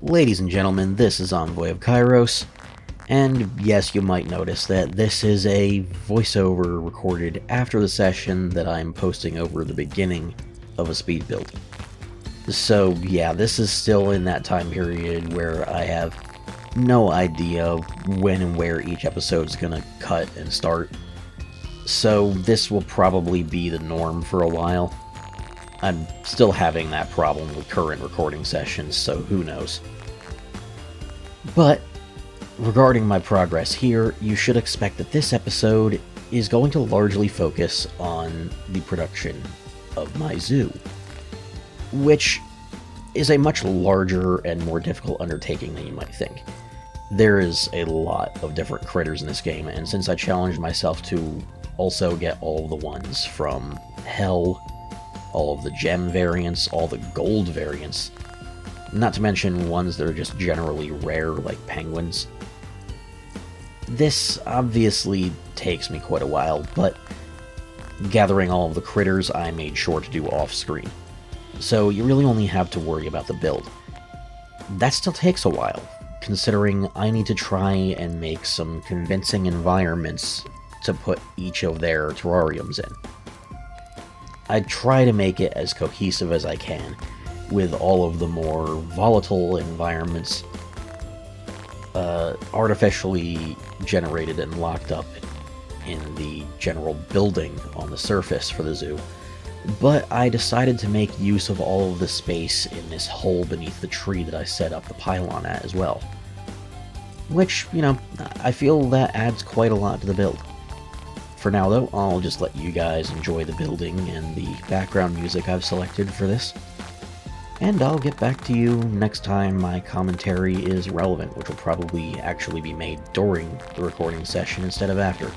Ladies and gentlemen, this is Envoy of Kairos, and yes, you might notice that this is a voiceover recorded after the session that I'm posting over the beginning of a speed build. So yeah, this is still in that time period where I have no idea when and where each episode is gonna cut and start. So this will probably be the norm for a while. I'm still having that problem with current recording sessions, so who knows. But regarding my progress here, you should expect that this episode is going to largely focus on the production of my zoo, which is a much larger and more difficult undertaking than you might think. There is a lot of different critters in this game, and since I challenged myself to also get all of the ones from Hell, all of the gem variants, all the gold variants, not to mention ones that are just generally rare, like penguins. This obviously takes me quite a while, but gathering all of the critters I made sure to do off-screen. So you really only have to worry about the build. That still takes a while, considering I need to try and make some convincing environments to put each of their terrariums in. I try to make it as cohesive as I can, with all of the more volatile environments artificially generated and locked up in the general building on the surface for the zoo. But I decided to make use of all of the space in this hole beneath the tree that I set up the pylon at as well. Which, I feel that adds quite a lot to the build. For now though, I'll just let you guys enjoy the building and the background music I've selected for this. And I'll get back to you next time my commentary is relevant, which will probably actually be made during the recording session instead of after.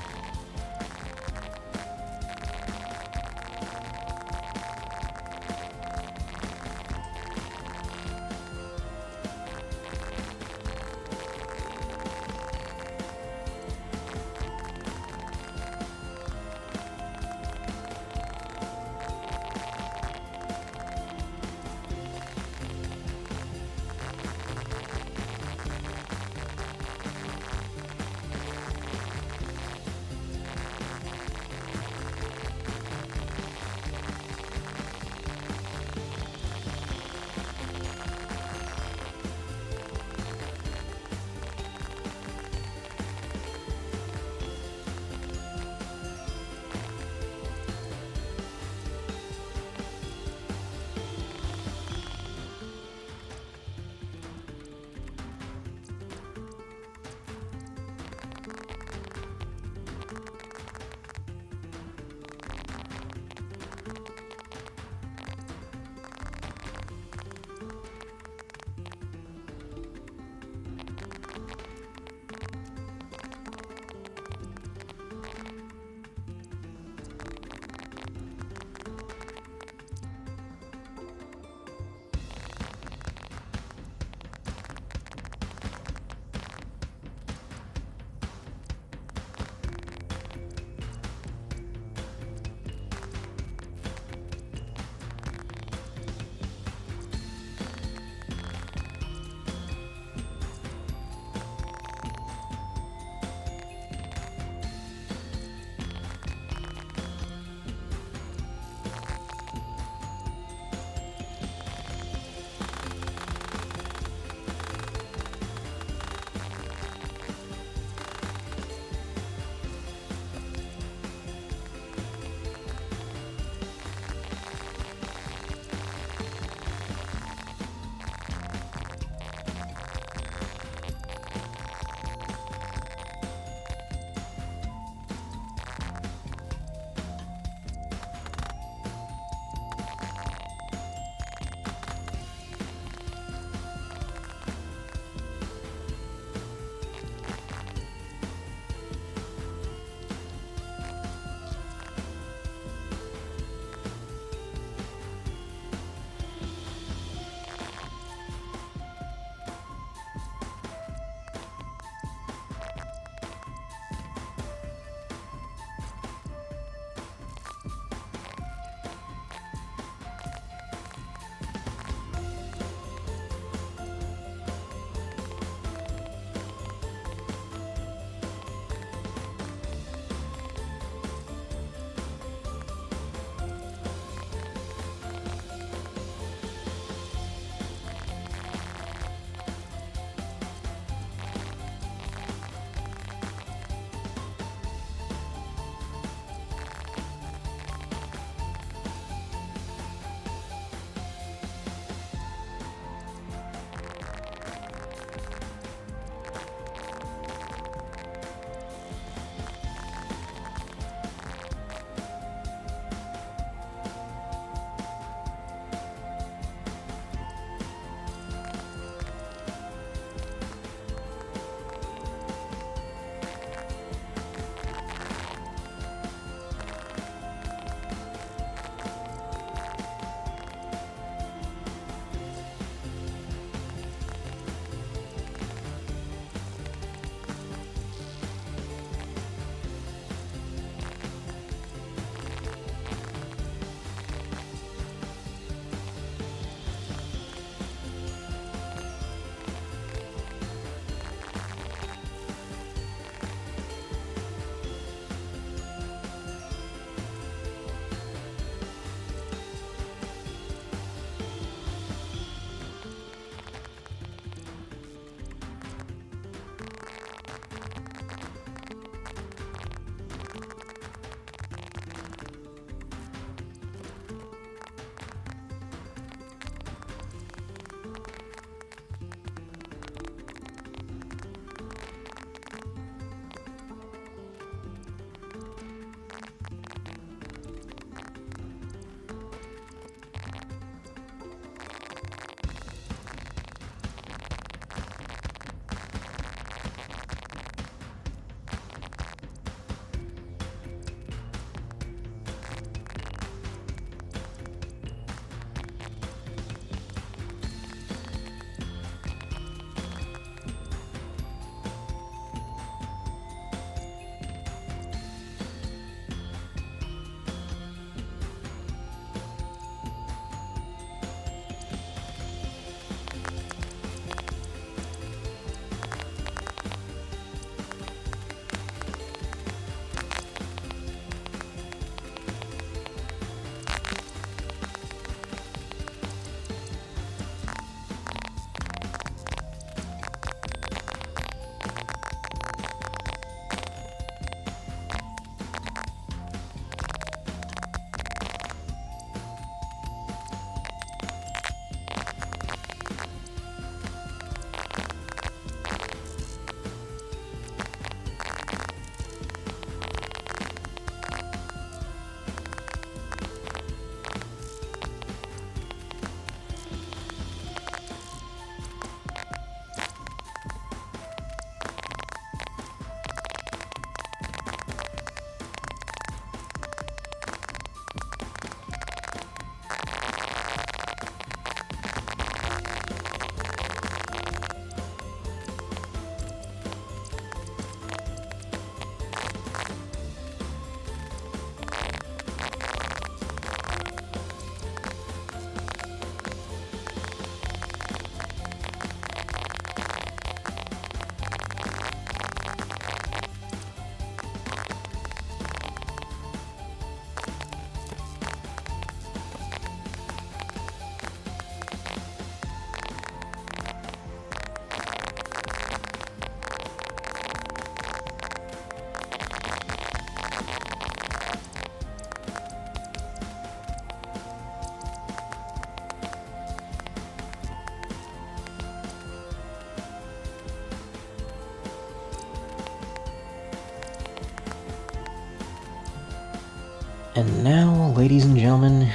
And now, ladies and gentlemen,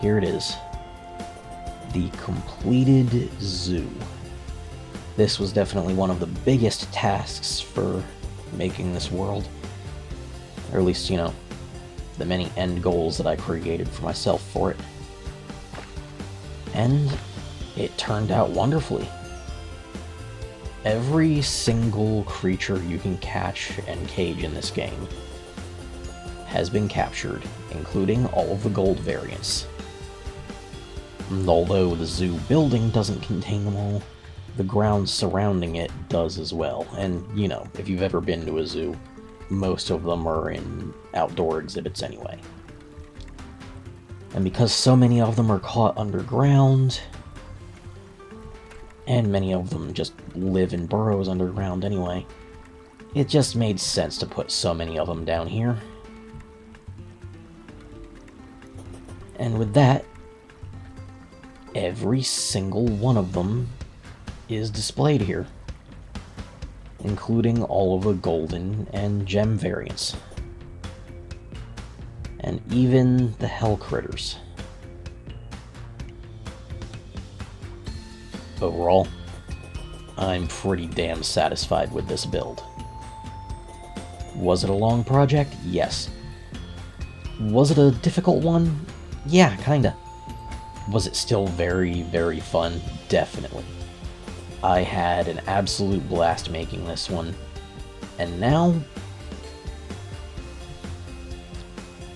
here it is. The completed zoo. This was definitely one of the biggest tasks for making this world. Or at least, the many end goals that I created for myself for it. And it turned out wonderfully. Every single creature you can catch and cage in this game has been captured, including all of the gold variants. And although the zoo building doesn't contain them all, the ground surrounding it does as well. And, if you've ever been to a zoo, most of them are in outdoor exhibits anyway. And because so many of them are caught underground, and many of them just live in burrows underground anyway, it just made sense to put so many of them down here. And with that, every single one of them is displayed here, including all of the golden and gem variants. And even the hell critters. Overall, I'm pretty damn satisfied with this build. Was it a long project? Yes. Was it a difficult one? Yeah, kinda. Was it still very, very fun? Definitely. I had an absolute blast making this one. And now,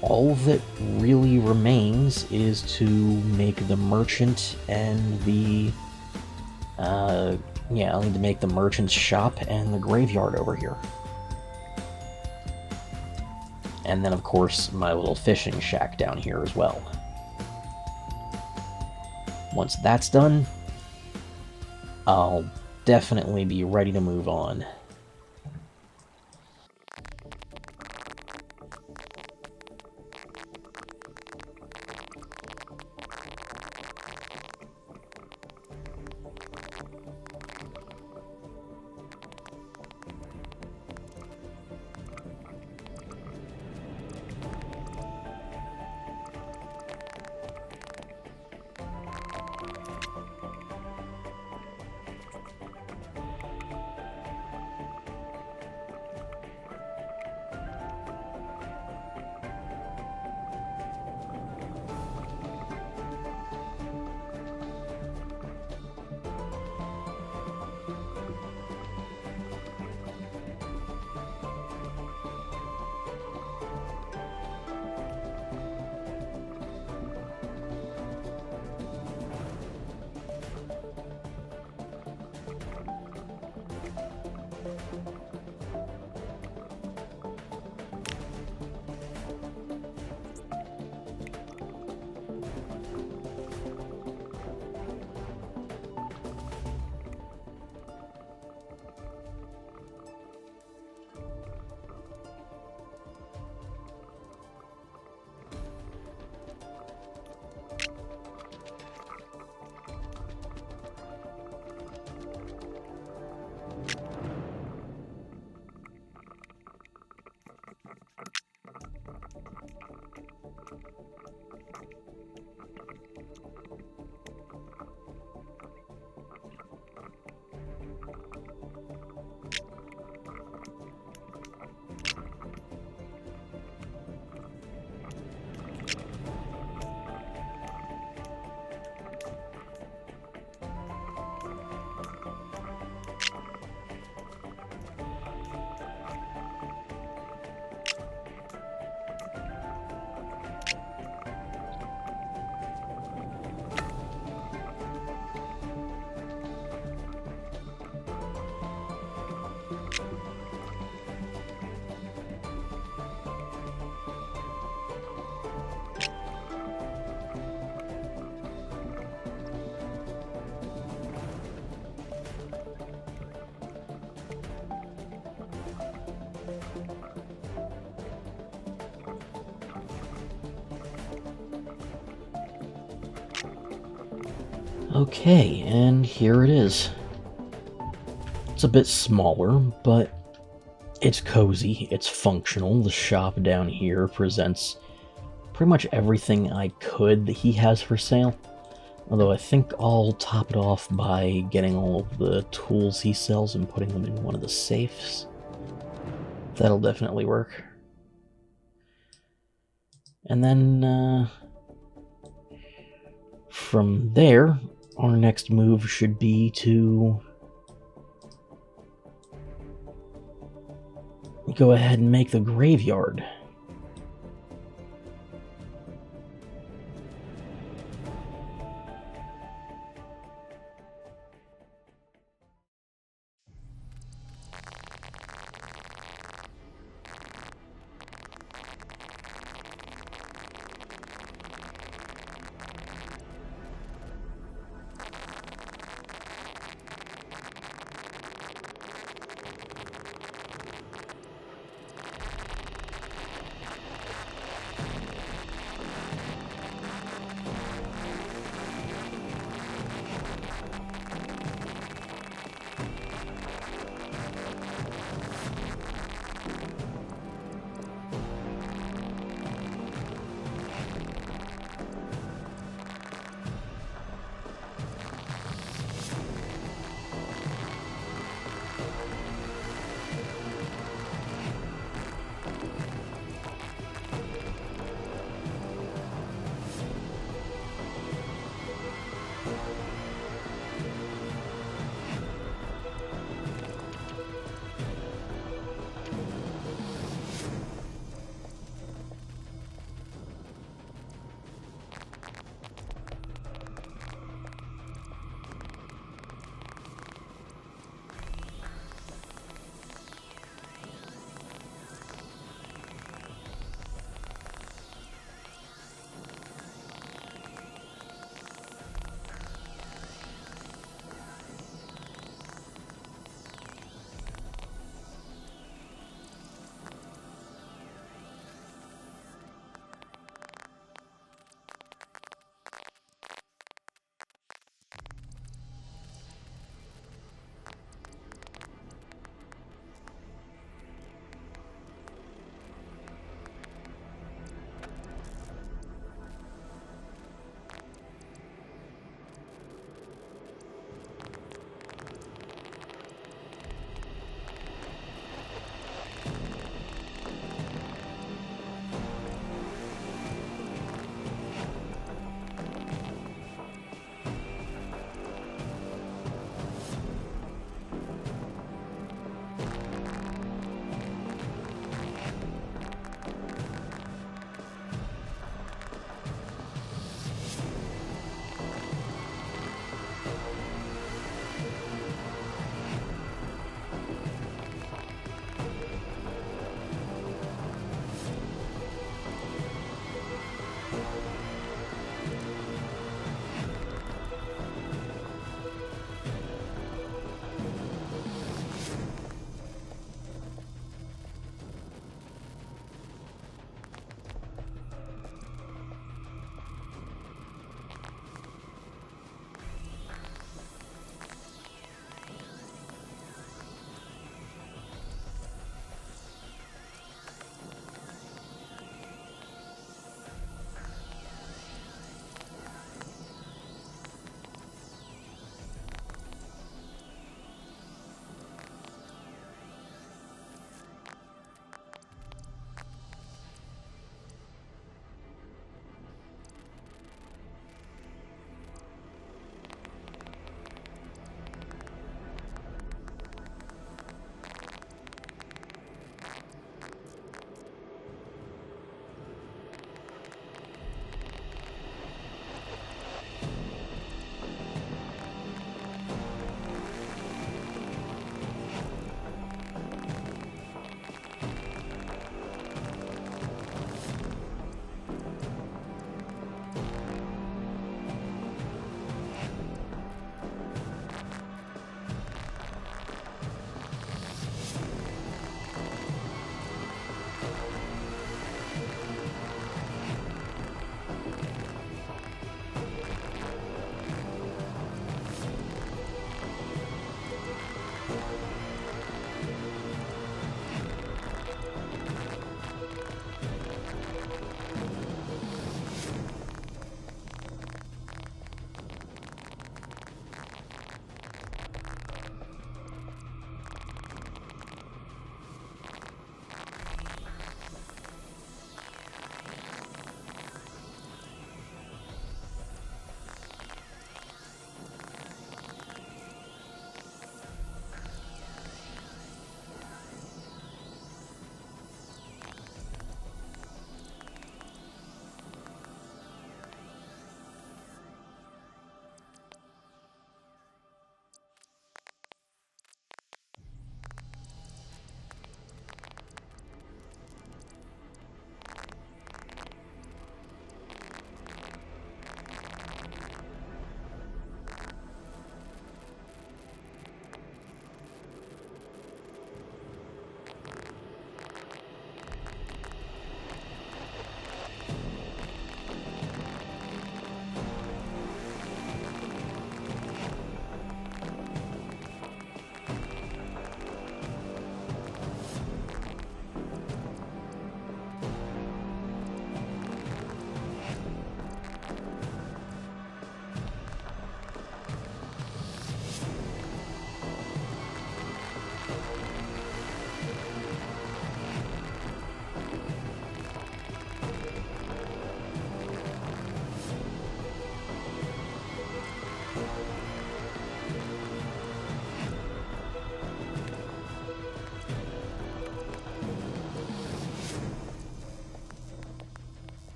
all that really remains is to make the merchant and the I'll need to make the merchant's shop and the graveyard over here. And then, of course, my little fishing shack down here as well. Once that's done, I'll definitely be ready to move on. Okay, and here it is. It's a bit smaller, but it's cozy, it's functional. The shop down here presents pretty much everything I could that he has for sale. Although I think I'll top it off by getting all of the tools he sells and putting them in one of the safes. That'll definitely work. And then, from there, our next move should be to go ahead and make the graveyard.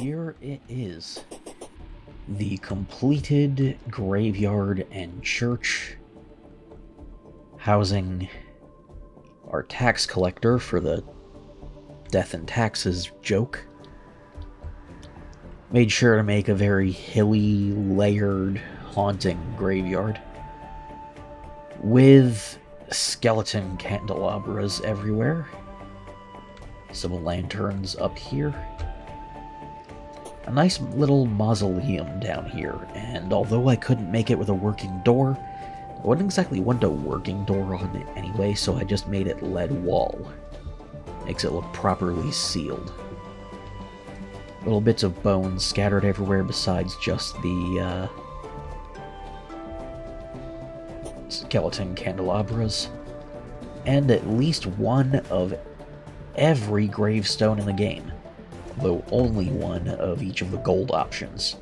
here it is. The completed graveyard and church, housing our tax collector for the death and taxes joke. Made sure to make a very hilly, layered, haunting graveyard with skeleton candelabras everywhere. Some lanterns up here. A nice little mausoleum down here, and although I couldn't make it with a working door, I wouldn't exactly want a working door on it anyway, so I just made it lead wall. Makes it look properly sealed. Little bits of bones scattered everywhere besides just the skeleton candelabras. And at least one of every gravestone in the game, though only one of each of the gold options.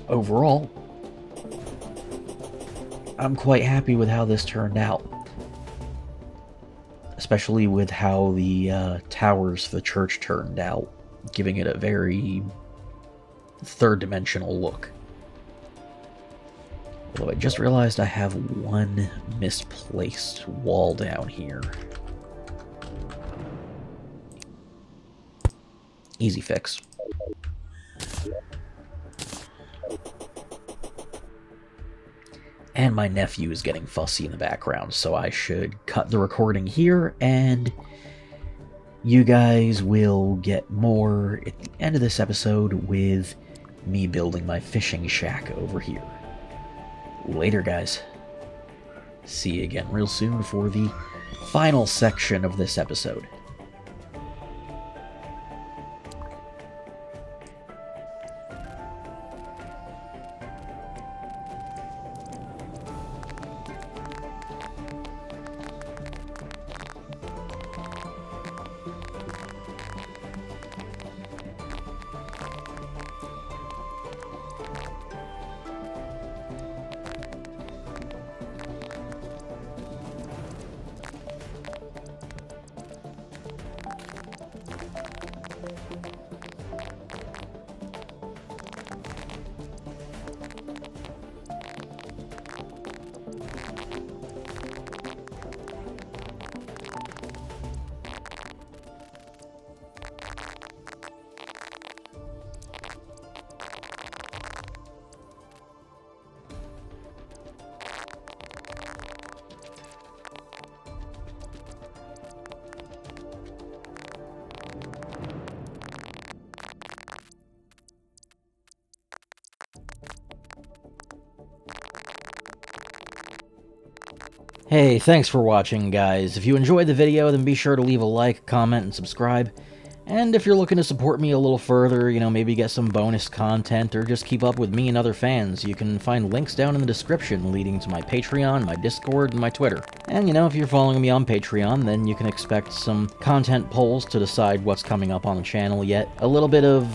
Overall, I'm quite happy with how this turned out. Especially with how the towers for the church turned out, giving it a very third-dimensional look. Although I just realized I have one misplaced wall down here. Easy fix. And my nephew is getting fussy in the background, so I should cut the recording here, and you guys will get more at the end of this episode with me building my fishing shack over here. Later, guys. See you again real soon for the final section of this episode. Hey, thanks for watching, guys. If you enjoyed the video, then be sure to leave a like, comment, and subscribe. And if you're looking to support me a little further, maybe get some bonus content, or just keep up with me and other fans, you can find links down in the description leading to my Patreon, my Discord, and my Twitter. And, if you're following me on Patreon, then you can expect some content polls to decide what's coming up on the channel, yet a little bit of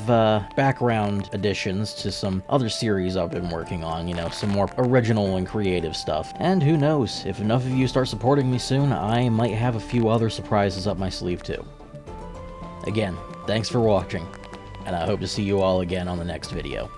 background additions to some other series I've been working on, some more original and creative stuff. And who knows, if enough of you start supporting me soon, I might have a few other surprises up my sleeve too. Again, thanks for watching, and I hope to see you all again on the next video.